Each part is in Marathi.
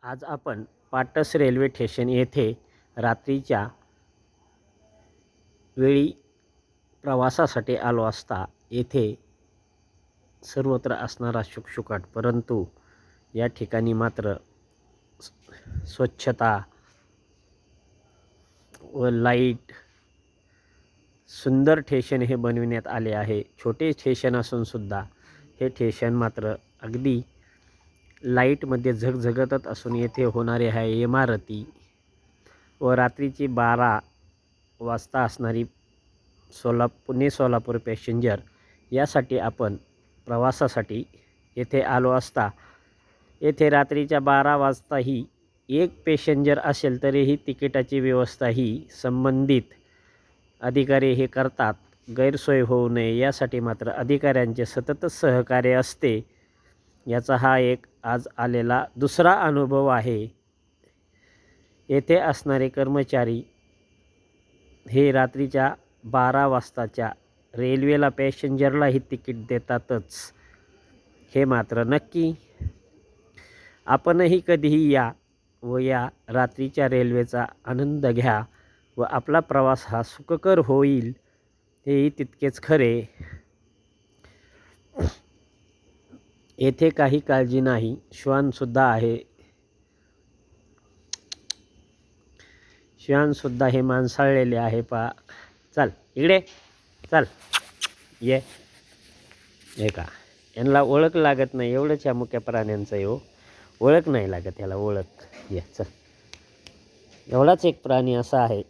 आज आपण पाटस रेल्वे स्टेशन येथे रात्रीच्या वेळी प्रवासासाठी आलो असता येथे सर्वत्र असणारा शुकशुकाट, परंतु या ठिकाणी मात्र स्वच्छता व लाईट सुंदर स्टेशन हे बनविण्यात आले आहे। छोटे स्टेशन असून सुद्धा हे स्टेशन मात्र अगदी लाईटमध्ये झगझगतच असून येथे होणारे ह्या इमारती व रात्रीची 12 वाजता असणारी पुणे सोलापूर पॅसेंजर यासाठी आपण प्रवासासाठी येथे आलो असता येथे रात्रीच्या 12 वाजताही एक पॅसेंजर असेल तरीही तिकिटाची व्यवस्था ही संबंधित अधिकारी हे करतात। गैरसोय होऊ नये यासाठी मात्र अधिकाऱ्यांचे सतत सहकार्य असते। याचा हा एक आज आलेला दुसरा अनुभव आहे। येथे असणारे कर्मचारी हे रात्रीच्या 12 वाजताच्या रेल्वेला पॅसेंजरलाही तिकीट देतातच, हे मात्र नक्की। आपणही कधीही या व या रात्रीच्या रेल्वेचा आनंद घ्या व आपला प्रवास हा सुखकर होईल हेही तितकेच खरे। येथे काही काळजी नाही, श्वानसुद्धा आहे। श्वानसुद्धा हे माणसाळलेले आहे पा। चल इकडे चल, ये हे का यांना ओळख लागत नाही, एवढंच ह्या मुक्या प्राण्यांचं हो, ओळख नाही लागत याला ओळख। ये चल, एवढाच एक प्राणी असा आहे,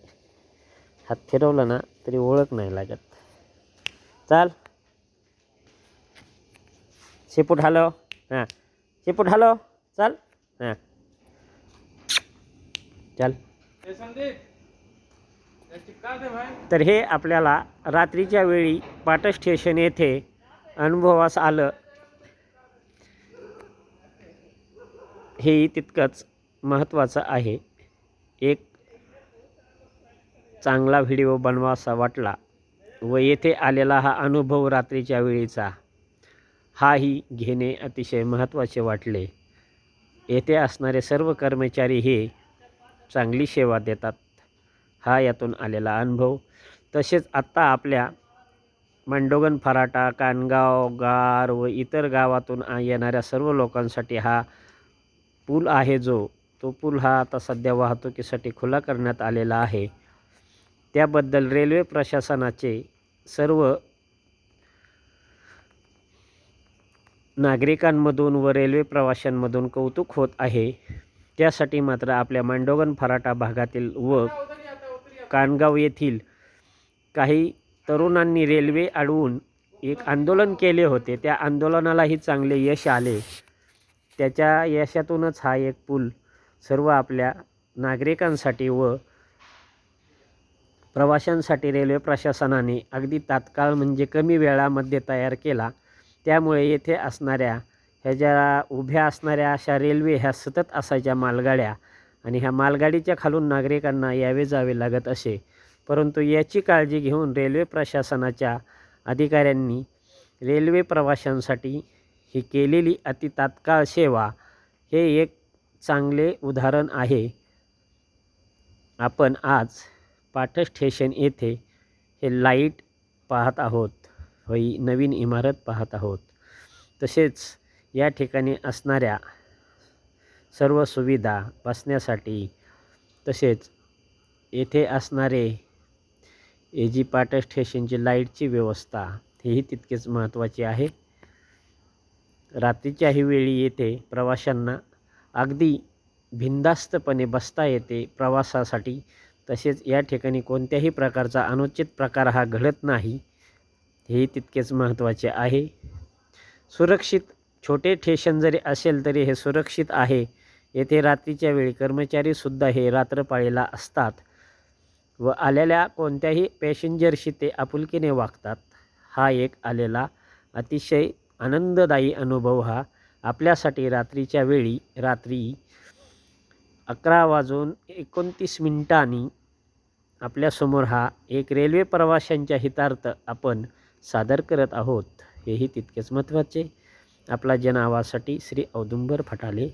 हात फिरवला ना तरी ओळख नाही लागत। चल शेपूट हलव, हां शेपूट हलव, चल हां चल। तर हे आपल्याला रात्रीच्या वेळी पाटस स्टेशन येथे अनुभवास आलं, हेही तितकंच महत्त्वाचं आहे। एक चांगला व्हिडिओ बनवासा वाटला व येथे आलेला हा अनुभव रात्रीच्या वेळीचा हाही घेणे अतिशय महत्त्वाचे वाटले। येथे असणारे सर्व कर्मचारी हे चांगली सेवा देतात, हा यातून आलेला अनुभव। तसेच आत्ता आपल्या मांडोगण, फराटा, कानगाव, गार व इतर गावातून येणाऱ्या सर्व लोकांसाठी हा पूल आहे, तो पूल हा आता सध्या वाहतुकीसाठी खुला करण्यात आलेला आहे। त्याबद्दल रेल्वे प्रशासनाचे सर्व नागरिकांमधून व रेल्वे प्रवाशांमधून कौतुक होत आहे। त्यासाठी मात्र आपल्या मांडोगण, फराटा भागातील व कानगाव येथील काही तरुणांनी रेल्वे अडवून एक आंदोलन केले होते, त्या आंदोलनालाही चांगले यश आले। त्याच्या यशातूनच हा एक पूल सर्व आपल्या नागरिकांसाठी व प्रवाशांसाठी रेल्वे प्रशासनाने अगदी तात्काळ म्हणजे कमी वेळामध्ये तयार केला। त्यामुळे येथे असणाऱ्या ह्या ज्या उभ्या असणाऱ्या अशा रेल्वे ह्या सतत असायच्या मालगाड्या, आणि ह्या मालगाडीच्या खालून नागरिकांना यावे जावे लागत असे। परंतु याची काळजी घेऊन रेल्वे प्रशासनाच्या अधिकाऱ्यांनी रेल्वे प्रवाशांसाठी ही केलेली अति तात्काळ सेवा हे एक चांगले उदाहरण आहे। आपण आज पाटस स्टेशन येथे हे लाईट पाहत आहोत व ही नवीन इमारत पाहत आहोत। तसेच या ठिकाणी असणाऱ्या सर्व सुविधा बसण्यासाठी, तसेच येथे असणारे हे जी पाटस स्टेशनची लाईटची व्यवस्था हेही तितकेच महत्त्वाचे आहे। रात्रीच्याही वेळी येथे प्रवाशांना अगदी बिनधास्तपणे बसता येते प्रवासासाठी। तसेच या ठिकाणी कोणत्याही प्रकारचा अनुचित प्रकार हा घडत नाही, हेही तितकेच महत्त्वाचे आहे। सुरक्षित छोटे स्टेशन जरी असेल तरी हे सुरक्षित आहे। येथे रात्रीच्या वेळी कर्मचारीसुद्धा हे रात्रपाळीला असतात व आलेल्या कोणत्याही पॅसेंजरशी ते आपुलकीने वागतात। हा एक आलेला अतिशय आनंददायी अनुभव हा आपल्यासाठी रात्रीच्या वेळी रात्री 11:29 आपल्यासमोर हा एक रेल्वे प्रवाशांच्या हितार्थ आपण सादर करत आहोत, हेही तितकेच महत्त्वाचे। आपला जन आवाजसाठी श्री औदुंबर फटाले।